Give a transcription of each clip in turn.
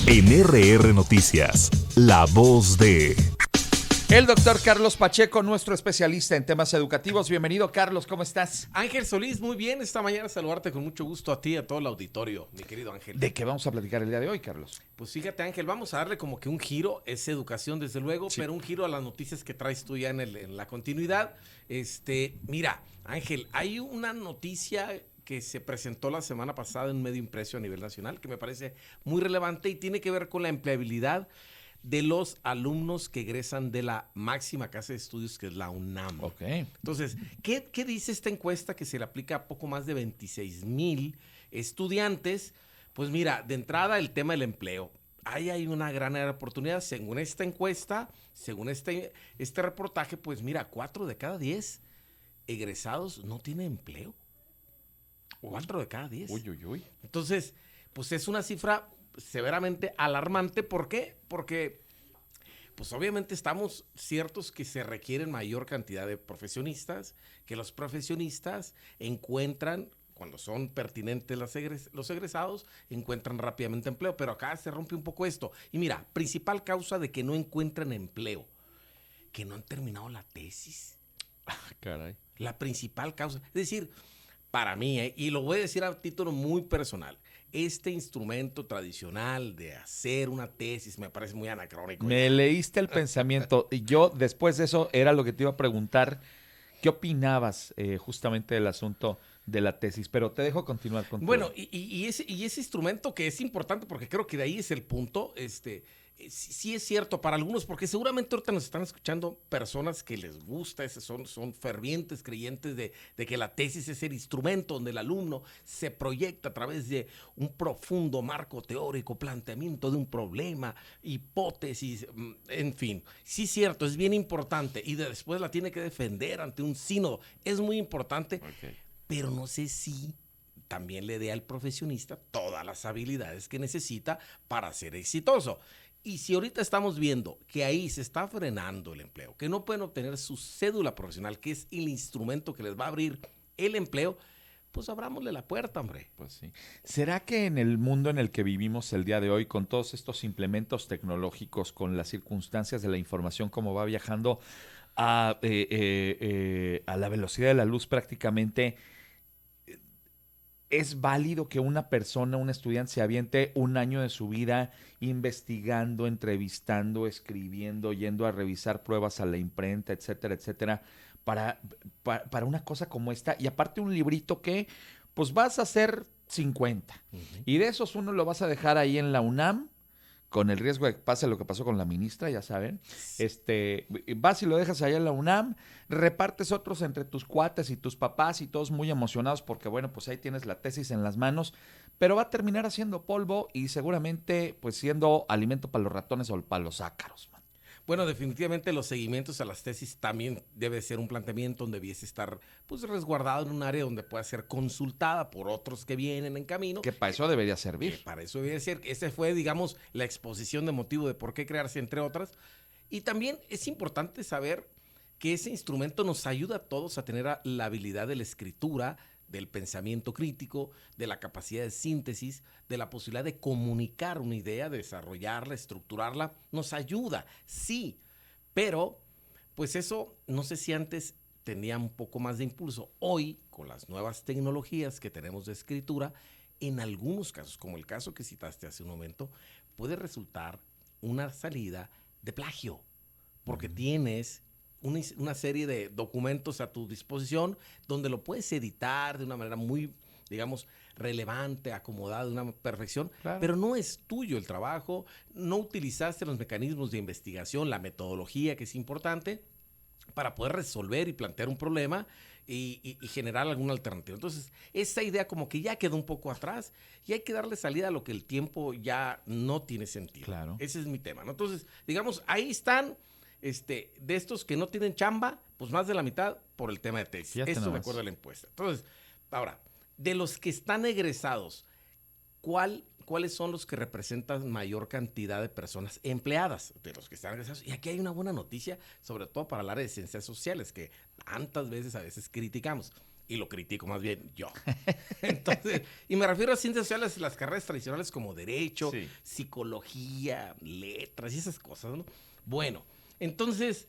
En RR Noticias, la voz de... El doctor Carlos Pacheco, nuestro especialista en temas educativos. Bienvenido, Carlos, ¿cómo estás? Ángel Solís, muy bien, esta mañana saludarte con mucho gusto a ti y a todo el auditorio, mi querido Ángel. ¿De qué vamos a platicar el día de hoy, Carlos? Pues fíjate, Ángel, vamos a darle como que un giro, es educación desde luego, sí, pero un giro a las noticias que traes tú ya en la continuidad. Mira, Ángel, hay una noticia que se presentó la semana pasada en un medio impreso a nivel nacional que me parece muy relevante y tiene que ver con la empleabilidad de los alumnos que egresan de la máxima casa de estudios que es la UNAM. Ok. Entonces, ¿qué dice esta encuesta que se le aplica a poco más de 26,000 estudiantes? Pues mira, de entrada el tema del empleo. Ahí hay una gran oportunidad. Según esta encuesta, según este reportaje, pues mira, 4 de cada 10 egresados no tienen empleo. 4 de cada 10. Uy, uy, uy. Entonces, pues es una cifra severamente alarmante. ¿Por qué? Porque, pues obviamente estamos ciertos que se requieren mayor cantidad de profesionistas, que los profesionistas encuentran, cuando son pertinentes los egresados, encuentran rápidamente empleo. Pero acá se rompe un poco esto. Y mira, principal causa de que no encuentran empleo, que no han terminado la tesis. Caray. La principal causa. Es decir, para mí, y lo voy a decir a título muy personal, este instrumento tradicional de hacer una tesis me parece muy anacrónico. Me leíste el pensamiento. Y yo, después de eso, era lo que te iba a preguntar. ¿Qué opinabas justamente del asunto de la tesis? Pero te dejo continuar con Bueno, y ese instrumento que es importante, porque creo que de ahí es el punto, sí es cierto para algunos, porque seguramente ahorita nos están escuchando personas que les gusta, son fervientes creyentes de que la tesis es el instrumento donde el alumno se proyecta a través de un profundo marco teórico, planteamiento de un problema, hipótesis, en fin. Sí es cierto, es bien importante y después la tiene que defender ante un sínodo. Es muy importante, okay, pero no sé si también le dé al profesionista todas las habilidades que necesita para ser exitoso. Y si ahorita estamos viendo que ahí se está frenando el empleo, que no pueden obtener su cédula profesional, que es el instrumento que les va a abrir el empleo, pues abrámosle la puerta, hombre. Pues sí. ¿Será que en el mundo en el que vivimos el día de hoy, con todos estos implementos tecnológicos, con las circunstancias de la información, como va viajando a la velocidad de la luz prácticamente, ¿es válido que una persona, un estudiante, se aviente un año de su vida investigando, entrevistando, escribiendo, yendo a revisar pruebas a la imprenta, etcétera, etcétera, para una cosa como esta? Y aparte un librito que, pues vas a hacer 50. Uh-huh. Y de esos uno lo vas a dejar ahí en la UNAM, con el riesgo de que pase lo que pasó con la ministra, ya saben. Vas y lo dejas allá en la UNAM, repartes otros entre tus cuates y tus papás y todos muy emocionados porque, bueno, pues ahí tienes la tesis en las manos, pero va a terminar haciendo polvo y seguramente pues siendo alimento para los ratones o para los ácaros. Bueno, definitivamente los seguimientos a las tesis también debe ser un planteamiento donde debiese estar pues resguardado en un área donde pueda ser consultada por otros que vienen en camino. Que para eso debería servir. Para eso debería ser. Esa fue, digamos, la exposición de motivo de por qué crearse, entre otras. Y también es importante saber que ese instrumento nos ayuda a todos a tener la habilidad de la escritura, del pensamiento crítico, de la capacidad de síntesis, de la posibilidad de comunicar una idea, de desarrollarla, estructurarla. Nos ayuda, sí, pero pues eso no sé si antes tenía un poco más de impulso. Hoy, con las nuevas tecnologías que tenemos de escritura, en algunos casos, como el caso que citaste hace un momento, puede resultar una salida de plagio, porque tienes una serie de documentos a tu disposición donde lo puedes editar de una manera muy, digamos, relevante, acomodada, de una perfección, claro, pero no es tuyo el trabajo, no utilizaste los mecanismos de investigación, la metodología que es importante para poder resolver y plantear un problema y generar alguna alternativa. Entonces, esa idea como que ya quedó un poco atrás y hay que darle salida a lo que el tiempo ya no tiene sentido. Claro. Ese es mi tema, ¿no? Entonces, digamos, ahí están de estos que no tienen chamba, pues más de la mitad por el tema de tesis. Esto de acuerdo a la encuesta. Entonces, ahora, de los que están egresados, ¿cuáles son los que representan mayor cantidad de personas empleadas de los que están egresados? Y aquí hay una buena noticia, sobre todo para el área de ciencias sociales, que tantas veces a veces criticamos. y lo critico más bien yo. Entonces, y me refiero a ciencias sociales, las carreras tradicionales como derecho, Sí. psicología, letras y esas cosas, ¿no? Bueno, entonces,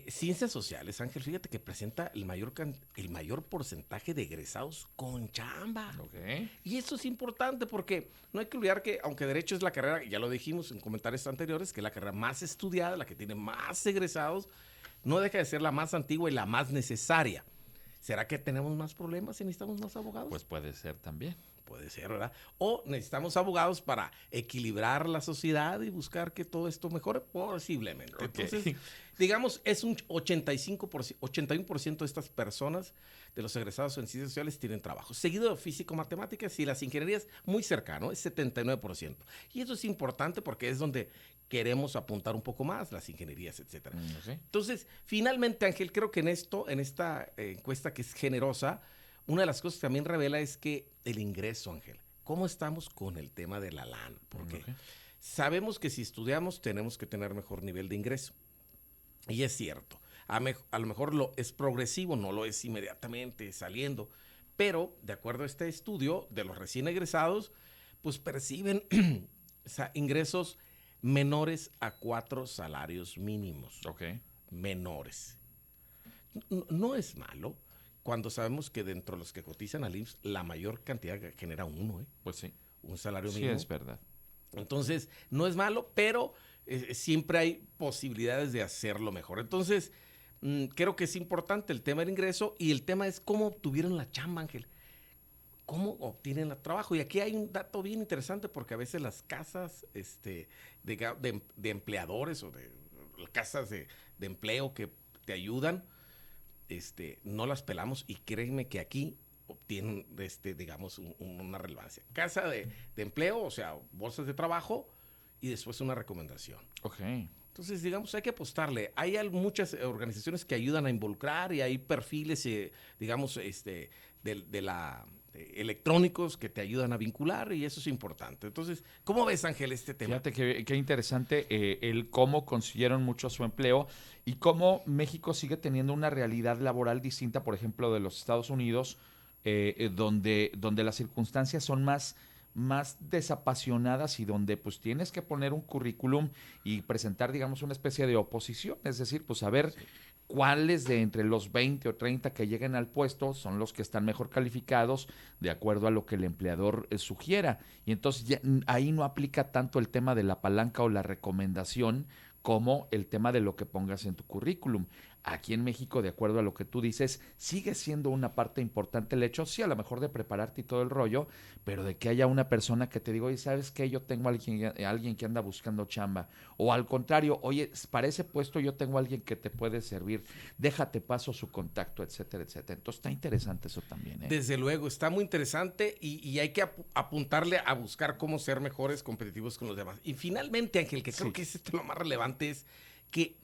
ciencias sociales, Ángel, fíjate que presenta el mayor porcentaje de egresados con chamba. Ok. Y eso es importante porque no hay que olvidar que, aunque derecho es la carrera, ya lo dijimos en comentarios anteriores, que es la carrera más estudiada, la que tiene más egresados, no deja de ser la más antigua y la más necesaria. ¿Será que tenemos más problemas y necesitamos más abogados? Pues puede ser también. Puede ser, ¿verdad? O necesitamos abogados para equilibrar la sociedad y buscar que todo esto mejore, posiblemente. Ok. Entonces, digamos, es un 85%, 81% de estas personas, de los egresados en ciencias sociales, tienen trabajo. Seguido de físico-matemáticas y las ingenierías, muy cercano, es 79%. Y eso es importante porque es donde queremos apuntar un poco más, las ingenierías, etcétera. Sí. Entonces, finalmente, Ángel, creo que en esta encuesta que es generosa, una de las cosas que también revela es que el ingreso, Ángel, ¿cómo estamos con el tema de la lana? Porque sabemos que si estudiamos tenemos que tener mejor nivel de ingreso. Y es cierto, a lo mejor es progresivo, no lo es inmediatamente saliendo, pero de acuerdo a este estudio de los recién egresados, pues perciben o sea, ingresos menores a 4 salarios mínimos. Ok. Menores. No es malo cuando sabemos que dentro de los que cotizan al IMSS, la mayor cantidad genera uno, Pues sí. un salario Sí, mínimo. es verdad. Entonces, no es malo, pero siempre hay posibilidades de hacerlo mejor. Entonces, creo que es importante el tema del ingreso y el tema es cómo obtuvieron la chamba, Ángel. ¿Cómo obtienen el trabajo? Y aquí hay un dato bien interesante porque a veces las casas de empleadores o de casas de empleo que te ayudan, no las pelamos y créeme que aquí obtienen, digamos, una relevancia. Casa de empleo, o sea, bolsas de trabajo y después una recomendación. Ok. Entonces, digamos, hay que apostarle. Hay muchas organizaciones que ayudan a involucrar y hay perfiles, digamos, electrónicos que te ayudan a vincular y eso es importante. Entonces, ¿cómo ves, Ángel, este tema? Fíjate qué interesante el cómo consiguieron mucho su empleo y cómo México sigue teniendo una realidad laboral distinta, por ejemplo, de los Estados Unidos, donde las circunstancias son más desapasionadas y donde pues tienes que poner un currículum y presentar, digamos, una especie de oposición, es decir, pues saber cuáles de entre los 20 o 30 que lleguen al puesto son los que están mejor calificados de acuerdo a lo que el empleador sugiera. Y entonces ahí no aplica tanto el tema de la palanca o la recomendación como el tema de lo que pongas en tu currículum. Aquí en México, de acuerdo a lo que tú dices, sigue siendo una parte importante el hecho, sí, a lo mejor de prepararte y todo el rollo, pero de que haya una persona que te diga, oye, ¿sabes qué? Yo tengo alguien que anda buscando chamba. O al contrario, oye, para ese puesto yo tengo alguien que te puede servir. Déjate paso su contacto, etcétera, etcétera. Entonces está interesante eso también, ¿eh? Desde luego, está muy interesante y hay que apuntarle a buscar cómo ser mejores competitivos con los demás. Y finalmente, Ángel, que creo que es lo más relevante, es que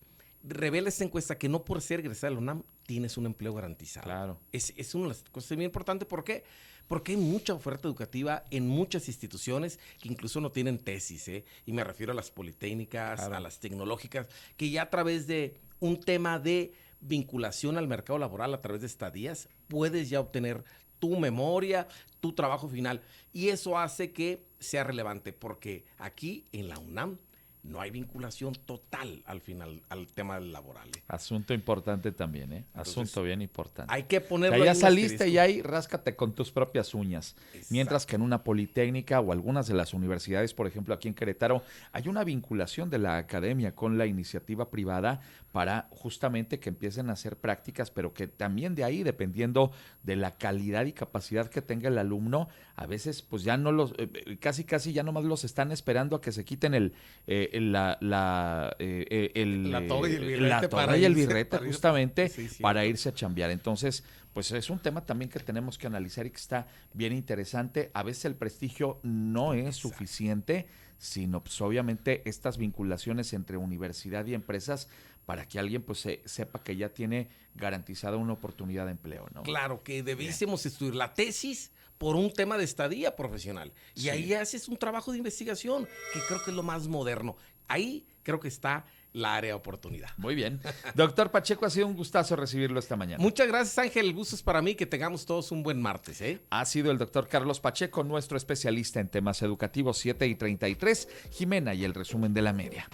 revela esta encuesta que no por ser egresado a la UNAM tienes un empleo garantizado. Claro. Es una de las cosas bien importantes. ¿Por qué? Porque hay mucha oferta educativa en muchas instituciones que incluso no tienen tesis, ¿eh? Y me refiero a las politécnicas, Claro. a las tecnológicas, que ya a través de un tema de vinculación al mercado laboral a través de estadías, puedes ya obtener tu memoria, tu trabajo final. Y eso hace que sea relevante, porque aquí en la UNAM no hay vinculación total al final al tema laboral. Asunto importante también, ¿eh? Entonces, Asunto bien importante. Hay que O ponerlo sea, ya ahí un saliste asterisco. y ahí ráscate con tus propias uñas. Exacto. Mientras que en una politécnica o algunas de las universidades, por ejemplo, aquí en Querétaro, hay una vinculación de la academia con la iniciativa privada para justamente que empiecen a hacer prácticas, pero que también de ahí, dependiendo de la calidad y capacidad que tenga el alumno, a veces pues ya no los, casi ya nomás los están esperando a que se quiten la toga y el birrete la toga para y el irse, birrete para ir- justamente Sí, cierto. para irse a chambear. Entonces, pues es un tema también que tenemos que analizar y que está bien interesante. A veces el prestigio no es suficiente, sino pues obviamente estas vinculaciones entre universidad y empresas para que alguien pues sepa que ya tiene garantizada una oportunidad de empleo, ¿no? Claro, que debiésemos estudiar la tesis por un tema de estadía profesional. Y ahí haces un trabajo de investigación, que creo que es lo más moderno. Ahí creo que está la área de oportunidad. Muy bien. Doctor Pacheco, ha sido un gustazo recibirlo esta mañana. Muchas gracias, Ángel. El gusto es para mí. Que tengamos todos un buen martes. Ha sido el doctor Carlos Pacheco, nuestro especialista en temas educativos, 7:33. Jimena y el resumen de la media.